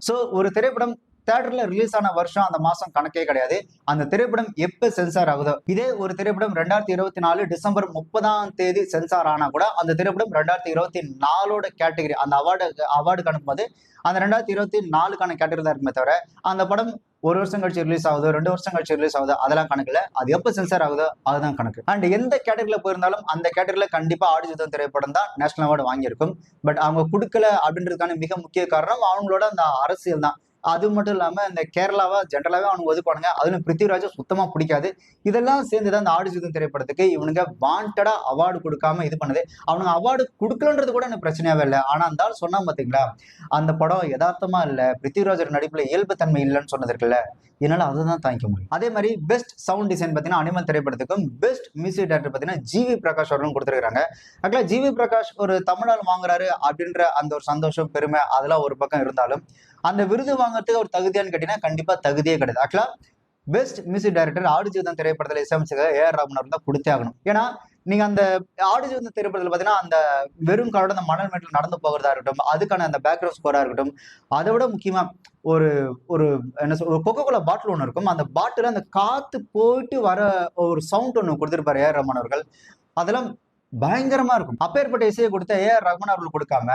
So ஒரு திரைப்படம் தியேட்டர்ல ரிலீஸ் ஆன வருஷம் அந்த மாசம் கணக்கே கிடையாது. அந்த திரைப்படம் எப்ப சென்சார் ஆகுதோ, இதே ஒரு திரைப்படம் 2024 டிசம்பர் 30ஆம் தேதி சென்சார் ஆனா கூட, அந்த திரைப்படம் 2024ஓட கேட்டகரி அந்த அவார்டுக்கு அனுப்பும்போது, அந்த 2024க்கான கேட்டகரி தான் இருக்குமே தவிர, அந்த படம் 1 வருஷம் கழிச்சு ரிலீஸ் ஆகுதோ, 2 வருஷம் கழிச்சு ரிலீஸ் ஆகுதோ அதெல்லாம் கணக்கு இல்ல. அது எப்ப சென்சார் ஆகுதோ அதுதான் கணக்கு. அண்ட் எந்த கேட்டகரில போயிருந்தாலும், அந்த கேட்டகரில கண்டிப்பா ஆடுஜிதன் திரைப்படம் தான் நேஷனல் அவார்டு வாங்கியிருக்கும். பட் அவங்க குடுக்கல அப்படின்றதுக்கான மிக முக்கிய காரணம் அவங்களோட அந்த அரசியல் தான். அது மட்டும் இல்லாம இந்த கேரளாவா ஜென்ரலாவே அவனுங்க ஒதுக்குவானுங்க. அதிலும் பிருத்திவிராஜ சுத்தமா புடிக்காது. இதெல்லாம் சேர்ந்து தான் இந்த ஆடுஜிதன் திரைப்படத்துக்கு இவனுங்க வாண்டடா அவார்டு குடுக்காம இது பண்ணுது. அவனுங்க அவார்டு குடுக்கலன்றது கூட எனக்கு பிரச்சனையாவே இல்ல. ஆனா அந்த ஆள் சொன்னான் பாத்தீங்களா, அந்த படம் எதார்த்தமா இல்ல, பிருத்திவிராஜர் நடிப்புல இயல்புத்தன்மை இல்லன்னு சொன்னது இருக்குல்ல, என்னால அததான் தாங்கிக்க முடியும். அதே மாரி பெஸ்ட் சவுண்ட் டிசைன் பாத்தீங்கன்னா அனிமல் திரைப்படத்துக்கும், பெஸ்ட் மியூசிக் டைரக்டர் பாத்தீங்கன்னா ஜிவி பிரகாஷ் அவர்களும் குடுத்திருக்காங்க. ஆக்சுவலா ஜிவி பிரகாஷ் ஒரு தமிழ் ஆள் வாங்குறாரு அப்படின்ற அந்த ஒரு சந்தோஷம், பெருமை அதெல்லாம் ஒரு பக்கம் இருந்தாலும், அந்த விருது வாங்குறதுக்கு அவர் தகுதியான்னு கேட்டீங்கன்னா கண்டிப்பா தகுதியே கிடையாது. ஆக்சுவலா பெஸ்ட் மியூசிக் டைரக்டர் ஆடுஜிதன் திரைப்படத்துல இசையமைச்சது ஏ.ஆர். ரகுமான் அவர்கள் தான் குடுத்தே ஆகணும். ஏன்னா, நீங்க அந்த ஆடுஜிதன் திரைப்படத்துல பாத்தீங்கன்னா, அந்த வெறும் காலோட அந்த மணல் மேட்ல நடந்து போகிறதா இருக்கட்டும், அதுக்கான அந்த பேக்ரவுண்ட் ஸ்கோரா இருக்கட்டும், அத விட முக்கியமா ஒரு ஒரு என்ன ஒரு கோகோ கோலா பாட்டில் ஒண்ணு இருக்கும். அந்த பாட்டில்ல அந்த காத்து போயிட்டு வர ஒரு சவுண்ட் ஒண்ணு குடுத்திருப்பாரு ஏ.ஆர். ரகுமான் அவர்கள். அதெல்லாம் பயங்கரமா இருக்கும். அப்பேற்பட்ட இசையை கொடுத்த ஏ.ஆர். ரகுமான் அவர்கள் கொடுக்காம,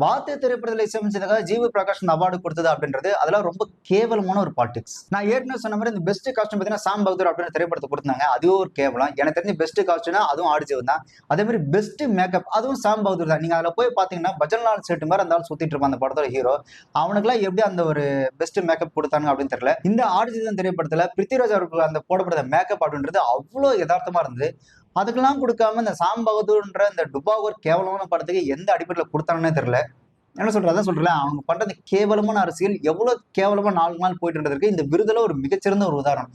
வாத்து திரைப்படத்துல இசையமைச்சதுக்காக ஜிவி பிரகாஷ் இந்த அவார்டு கொடுத்தது அப்படின்றது, அதெல்லாம் ரொம்ப கேவலமான ஒரு பாலிடிக்ஸ். நான் ஏற்கனவே சொன்ன மாரி இந்த பெஸ்ட் காஸ்டியூம் பார்த்தீங்கன்னா, சாம் பகதூர் அப்படின்ற திரைப்படத்த குடுத்தாங்க. அதுவும் ஒரு கேவலம். எனக்கு தெரிஞ்சு பெஸ்ட் காஸ்டியூம்னா அதுவும் ஆடுஜிவன் தான். அதே மாரி பெஸ்ட் மேக்கப் அதுவும் சாம் பகதூர் தான். நீங்க அதுல போய் பார்த்தீங்கன்னா, பஜன்லால் சேட்டு மாரி அந்த ஆள் சுத்திட்டு இருப்பான் அந்த படத்தோட ஹீரோ. அவனுக்கெல்லாம் எப்படி அந்த ஒரு பெஸ்ட் மேக்கப் குடுத்தாங்க அப்படின்னு தெரியல. இந்த ஆடுஜிவன் திரைப்படத்துல பிருத்திவிராஜ் அவருக்கு அந்த போடப்பட்ட மேக்கப் அப்படின்றது அவ்ளோ எதார்த்தமா இருந்தது. அதுக்கெல்லாம் குடுக்காம இந்த சாம் பகதூர்ன்ற இந்த டுபாகூர் கேவலமான படத்துக்கு எந்த அடிப்படையில குடுத்தாங்கன்னே தெரியல. என்ன சொல்றது? அதான் சொல்றேன்ல, அவங்க பண்ற அந்த கேவலமான அரசியல் எவ்வளவு கேவலமா நாளுக்கு நாள் போயிட்டு இருந்ததற்கு இந்த விருதுல ஒரு மிகச்சிறந்த ஒரு உதாரணம்.